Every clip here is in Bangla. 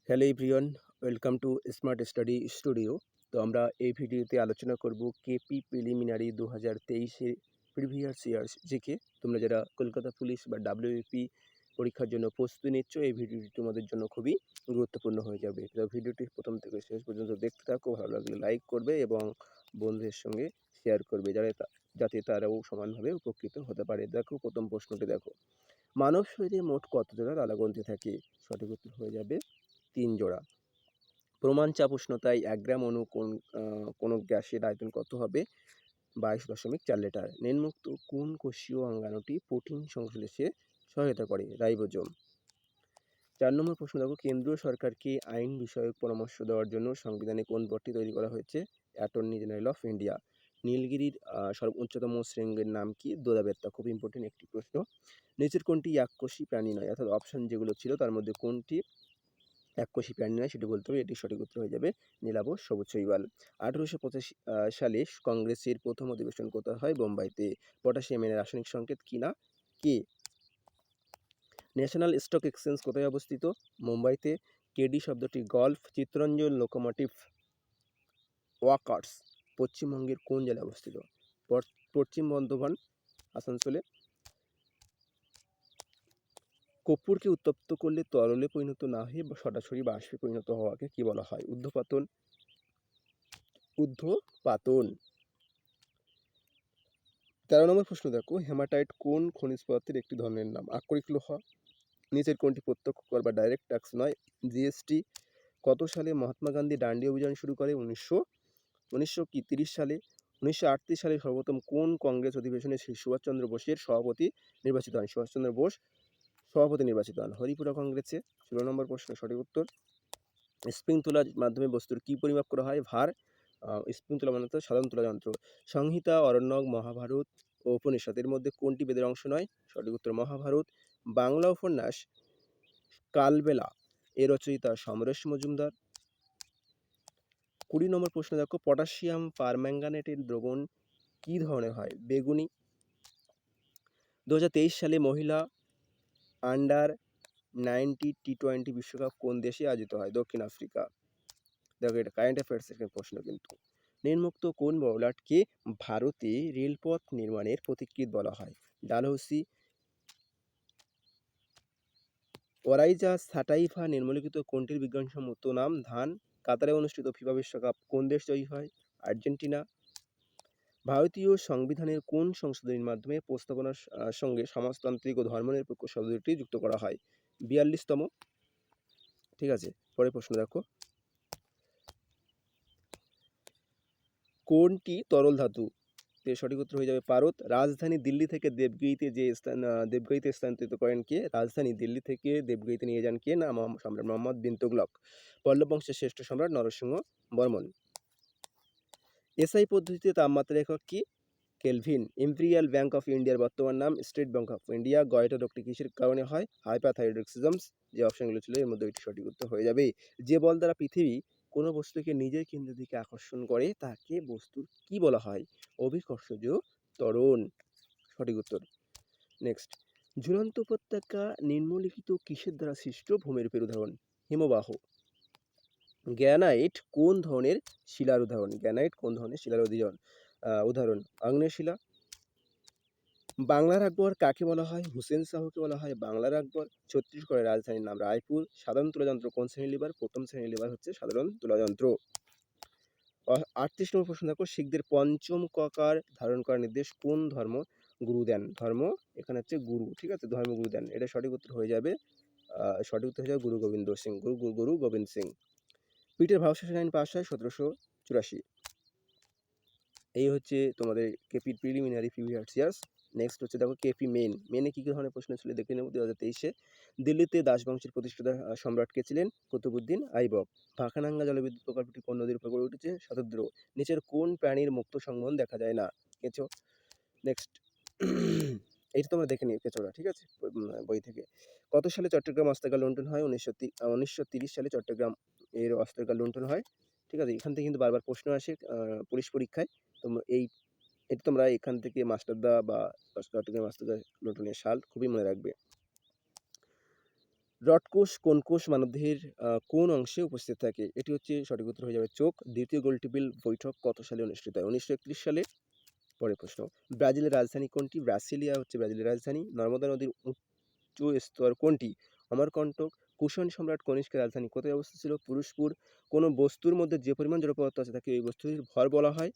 Hello everyone, welcome to smart study studio. তো আমরা এই ভিডিওতে আলোচনা করব কেপি প্রিলিমিনারি 2023-এর প্রিভিয়াস ইয়ার্স জিকে। তোমরা যারা কলকাতা পুলিশ বা ডাব্লিউপি পরীক্ষার জন্য প্রস্তুতি নিচ্ছ, এই ভিডিওটি তোমাদের জন্য খুবই গুরুত্বপূর্ণ হয়ে যাবে। তো ভিডিওটি প্রথম থেকে শেষ পর্যন্ত দেখতে থাকো, ভালো লাগলে লাইক করবে এবং বন্ধুদের সঙ্গে শেয়ার করবে যাতে তারাও সমানভাবে উপকৃত হতে পারে। দেখো প্রথম প্রশ্নটি দেখো, মানব শরীরে মোট কত জোড়া তালাগ্রন্থি থাকে? সঠিক উত্তর হয়ে যাবে 3 জোড়া। প্রমাণ চাপ উষ্ণতায় 1 গ্রাম অণু কোনো গ্যাসের আয়তন কত হবে? 22.4 লিটার। নিম্নোক্ত কোন কোষীয় অঙ্গাণুটি প্রোটিন সংশ্লেষে সহায়তা করে? রাইবোজোম। 4 নম্বর প্রশ্ন দেখো, কেন্দ্রীয় সরকারকে আইন বিষয়ক পরামর্শ দেওয়ার জন্য সংবিধানে কোন পদটি তৈরি করা হয়েছে? Attorney general of India. নীলগিরির উচ্চতম শৃঙ্গের নাম কি? দোদাবেত্তা। খুব ইম্পর্টেন্ট একটি প্রশ্ন। নিচের কোনটি এককোষী প্রাণী নয়? অর্থাৎ অপশন যেগুলো ছিল তার মধ্যে কোনটি এককোষী প্রাণী নয় সেটি বলতে হবে। এটি সঠিক উত্তর হয়ে যাবে নীলাভ সবুজ শৈবাল। 1885 সালে কংগ্রেসের প্রথম অধিবেশন কোথায় হয়? বোম্বাইতে। পটাশিয়ামের রাসায়নিক সংকেত কি না কি? ন্যাশনাল স্টক এক্সচেঞ্জ কোথায় অবস্থিত? মুম্বাইতে। কেডি শব্দটি গল্ফ চিত্তরঞ্জন লোকোমোটিভ ওয়ার্কার্স পশ্চিমবঙ্গের কোন জেলায় অবস্থিত? পশ্চিম বর্ধমান, আসানসোলে। কর্পূরকে উত্তপ্ত করলে তরলে পরিণত না হয়ে সরাসরি বাষ্পে পরিণত হওয়াকে কি বলা হয়? ঊর্ধ্বপাতন। ঊর্ধ্বপাতন। 13 নম্বর প্রশ্ন দেখো, হেমাটাইট কোন খনিজ পদার্থের একটি ধরনের নাম? আকরিক লোহা। নিচের কোনটি প্রত্যক্ষ কর বা ডাইরেক্ট ট্যাক্স নয়? জিএসটি। কত সালে মহাত্মা গান্ধী ডান্ডি অভিযান শুরু করে? 1930 সালে। 1938 সালে সর্বপ্রথম কোন কংগ্রেস অধিবেশনে শ্রী সুভাষচন্দ্র বোসের সভাপতি নির্বাচিত হন? সুভাষচন্দ্র বোস সভাপতি নির্বাচিত হন হরিপুরা কংগ্রেসে। 16 নম্বর প্রশ্ন সঠিক উত্তর। স্প্রিং তোলার মাধ্যমে বস্তুর কি পরিমাপ করা হয়? ভার। স্প্রিং তোলা মানে তো সাধারণ তোলা যন্ত্র। সংহিতা, অরণ্যক, মহাভারত ও উপনিষদের মধ্যে কোনটি বেদের অংশ নয়? সঠিক উত্তর মহাভারত। বাংলা উপন্যাস কালবেলা এর রচয়িতা সমরেশ মজুমদার। 20 নম্বর প্রশ্ন দেখো, পটাশিয়াম পারম্যাঙ্গানেটের দ্রবণ কি ধরনের হয়? বেগুনি। 2023 সালে মহিলা আন্ডার-19 টি-20 বিশ্বকাপ কোন দেশে আয়োজিত হয়? দক্ষিণ আফ্রিকা। দেখো এটা কারেন্ট অ্যাফেয়ার্সের প্রশ্ন কিন্তু। নিম্নোক্ত কোন বলরাটকে ভারতে রেলপথ নির্মাণের পথিকৃৎ বলা হয়? ডালহৌসি। ওরাইজা সাটাইভা নিম্নলিখিত কোনটির বিজ্ঞানসম্মত নাম? ধান। কাতারে অনুষ্ঠিত ফিফা বিশ্বকাপ কোন দেশ জয়ী হয়? আর্জেন্টিনা। ভারতীয় সংবিধানের কোন সংশোধনীর মাধ্যমে প্রস্তাবনার সঙ্গে সমাজতান্ত্রিক ও ধর্মনিরপেক্ষ শব্দটি যুক্ত করা হয়? 42তম। ঠিক আছে, পরের প্রশ্ন দেখো, কোনটি তরল ধাতু? এর সঠিক উত্তর হয়ে যাবে পারদ। রাজধানী দিল্লি থেকে দেবগিতে স্থানান্তরিত করেন কে? রাজধানী দিল্লি থেকে দেবগিতে নিয়ে যান কে? না, সম্রাট মোহাম্মদ বিন তুগলক। পল্লব বংশের শ্রেষ্ঠ সম্রাট নরসিংহ বর্মন। এসআই পদ্ধতিতে তাপমাত্রা একক কি? কেলভিন। ইম্পেরিয়াল ব্যাংক অফ ইন্ডিয়ার বর্তমান নাম? State Bank of India. গয়টা রোগটি কিসের কারণে হয়? হাইপারথাইরয়েডিজমস। যে অপশনগুলো ছিল এর মধ্যে এটি সঠিক উত্তর হয়ে যাবে। যে বল দ্বারা পৃথিবী কোনো বস্তুকে নিজের কেন্দ্রের দিকে আকর্ষণ করে তাকে বস্তুর কি বলা হয়? অভিকর্ষজ ত্বরণ। সঠিক উত্তর। নেক্সট, ঝুলন্ত উপত্যকা নিম্নলিখিত কিসের দ্বারা সৃষ্ট ভূমিরূপের উদাহরণ? হিমবাহ। গ্রানাইট কোন ধরনের শিলার উদাহরণ? গ্রানাইট কোন ধরনের শিলার উদাহরণ? আগ্নেয় শিলা। বাংলার আকবর কাকে বলা হয়? হুসেন শাহকে বলা হয় বাংলার আকবর। ছত্তিশগড়ের রাজধানীর নাম রায়পুর। সাধারণ তুলাযন্ত্র কোন শ্রেণীর লিভার? প্রথম শ্রেণীর লিভার হচ্ছে সাধারণ তুলাযন্ত্র। 38 নম্বর প্রশ্ন দেখো, শিখদের পঞ্চম ককার ধারণ করার নির্দেশ কোন ধর্ম গুরু দেন? ধর্ম এখানে হচ্ছে গুরু, ঠিক আছে, ধর্মগুরু দেন। এটা সঠিক উত্তর হয়ে যাবে সঠিক উত্তর হয়ে যাবে গুরু গোবিন্দ সিং। গুরু গোবিন্দ সিং। পিটের ভারত শাসন আইন পাস হয় 1784। এই হচ্ছে তোমাদের কেপির প্রিলিমিনারি প্রিভিয়াস ইয়ার্স। নেক্সট হচ্ছে দেখো কেপি মেনে কী কী ধরনের প্রশ্ন ছিল দেখে নেব। 2023-এ দিল্লিতে দাস বংশের প্রতিষ্ঠাতা সম্রাট কে ছিলেন? কুতুবুদ্দিন আইবক। ভাখানাঙ্গা জলবিদ্যুৎ প্রকল্পটি কোন নদীর উপর গড়ে উঠেছে? শতদ্রু। নিচের কোন প্রাণীর মুক্ত সংবহন দেখা যায় না? কেঁচো। নেক্সট, এইটা তোমরা দেখে নিও কেঁচোটা, ঠিক আছে, বই থেকে। কত সালে চট্টগ্রাম অস্ত্রাগার লুণ্ঠন হয়? 1930 সালে চট্টগ্রাম এর অস্ত্রাগার লুণ্ঠন হয়, ঠিক আছে। এখান থেকে কিন্তু বারবার প্রশ্ন আসে পুলিশ পরীক্ষায়। তোমরা এটা তোমরা এখান থেকে মাস্টারদা বা চট্টগ্রাম অস্ত্রাগার লুণ্ঠনের সাল খুবই মনে রাখবে। রডকোষ কোন কোষ মানবদেহের কোন অংশে উপস্থিত থাকে? এটি হচ্ছে সঠিক উত্তর হয়ে যাবে চোখ। দ্বিতীয় গোলটেবিল বৈঠক কত সালে অনুষ্ঠিত হয়? ১৯৩১ সালে। পরের প্রশ্ন, ব্রাজিলের রাজধানী কোনটি? ব্রাসিলিয়া হচ্ছে ব্রাজিলের রাজধানী। নর্মদা নদীর উচ্চ স্তর কোনটি? অমরকন্টক। কুষাণ সম্রাট কনিষ্কের রাজধানী কোথায় অবস্থিত ছিল? পুরুষপুর। কোনো বস্তুর মধ্যে যে পরিমাণ জড় পদার্থ আছে তাকে ওই বস্তুটির ভর বলা হয়।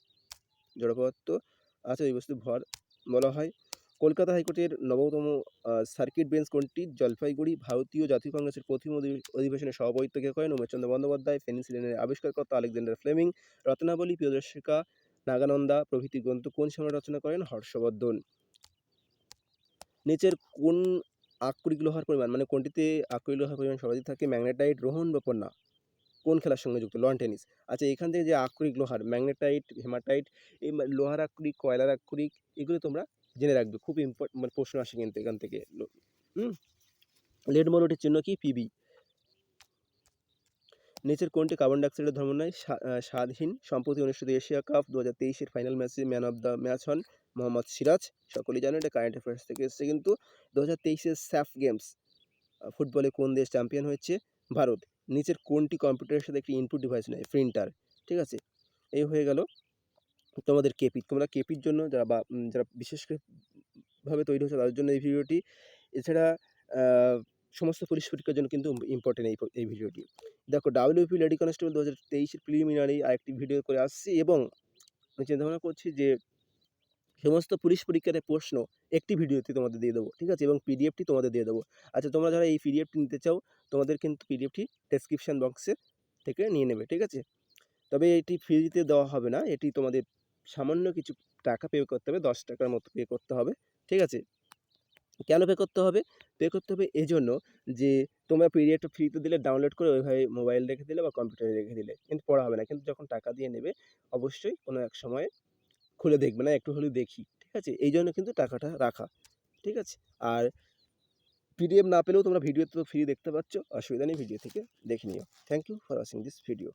জড় পদার্থ আছে ওই বস্তুর ভর বলা হয়। কলকাতা হাইকোর্টের নবতম সার্কিট বেঞ্চ কোনটি? জলপাইগুড়ি। ভারতীয় জাতীয় কংগ্রেসের প্রথম অধিবেশনে সভাপতিত্ব কে করেন? উমেশচন্দ্র বন্দ্যোপাধ্যায়। পেনিসিলিনের আবিষ্কারকর্তা আলেকজান্ডার ফ্লেমিং। রত্নাবলী, প্রিয়দর্শিকা, নাগানন্দা প্রভৃতি গ্রন্থ কোন সম্রাট রচনা করেন? হর্ষবর্ধন। নিচের কোন আকরিক লোহার পরিমাণ, মানে কোনটিতে আকরিক লোহার পরিমাণ সর্বাধিক থাকে? ম্যাগনেটাইট, রোহন বা পন্না। কোন খেলার সঙ্গে যুক্ত? Loan tennis. আচ্ছা, এখান থেকে যে আকরিক লোহার ম্যাগনেটাইট, হেমাটাইট, এই লোহার আকরিক, কয়লার আকরিক, এগুলো তোমরা জেনে রাখবে। খুব মানে প্রশ্ন আসে কিন্তু এখান থেকে। হুম। লেড মৌলটির চিহ্ন কি? পিবি। নিচের কোনটি কার্বন ডাইঅক্সাইডের ধর্ম নয়? স্বাদহীন। সম্প্রতি অনুষ্ঠিত এশিয়া কাপ 2023 ফাইনাল ম্যাচে ম্যান অফ দ্য ম্যাচ হন মোহাম্মদ সিরাজ। সকলেই জানো, এটা কারেন্ট অ্যাফেয়ার্স থেকে এসেছে কিন্তু। 2023 স্যাফ গেমস ফুটবলে কোন দেশ চ্যাম্পিয়ন হয়েছে? ভারত। নিচের কোনটি কম্পিউটারের সাথে একটি ইনপুট ডিভাইস নয়? প্রিন্টার। ঠিক আছে, এই হয়ে গেল তোমাদের কেপি। তোমরা কেপির জন্য যারা বিশেষ করে ভাবে তৈরি হচ্ছে তাদের জন্য এই ভিডিওটি। এছাড়া সমস্ত পুলিশ পরীক্ষার জন্য কিন্তু ইম্পর্টেন্ট এই ভিডিওটি। দেখো, ডাব্লিউপি লেডি কনস্টেবল 2023 প্রিলিমিনারি আরেকটি ভিডিও করে আসছি, এবং আমি চিন্তাভাবনা করছি যে সমস্ত পুলিশ পরীক্ষার প্রশ্ন একটি ভিডিওতে তোমাদের দিয়ে দেবো। ঠিক আছে, এবং পিডিএফটি তোমাদের দিয়ে দেবো। আচ্ছা, তোমরা যারা এই পিডিএফটি নিতে চাও, তোমাদের কিন্তু পিডিএফটি ডেসক্রিপশন বক্সে থেকে নিয়ে নেবে। ঠিক আছে, তবে এটি ফ্রিতে দেওয়া হবে না, এটি তোমাদের সামান্য কিছু টাকা পে করতে হবে, 10 টাকার মতো পে করতে হবে। ঠিক আছে, কেন পে করতে হবে? পে করতে হবে এজন্য যে তোমরা পিডিএফটা ফ্রিতে দিলে, ডাউনলোড করে ওইভাবে মোবাইল রেখে দিলে বা কম্পিউটারে রেখে দিলে কিন্তু পড়া হবে না। কিন্তু যখন টাকা দিয়ে নেবে, অবশ্যই কোনো এক সময়ে খুলে দেখবে, না একটু হলেও দেখি। ঠিক আছে, এই জন্য কিন্তু টাকাটা রাখা। ঠিক আছে, আর পিডিএফ না পেলেও তোমরা ভিডিওতে তো ফ্রি দেখতে পাচ্ছ, অসুবিধা নেই, ভিডিও থেকে দেখে নিও। Thank you for watching this video.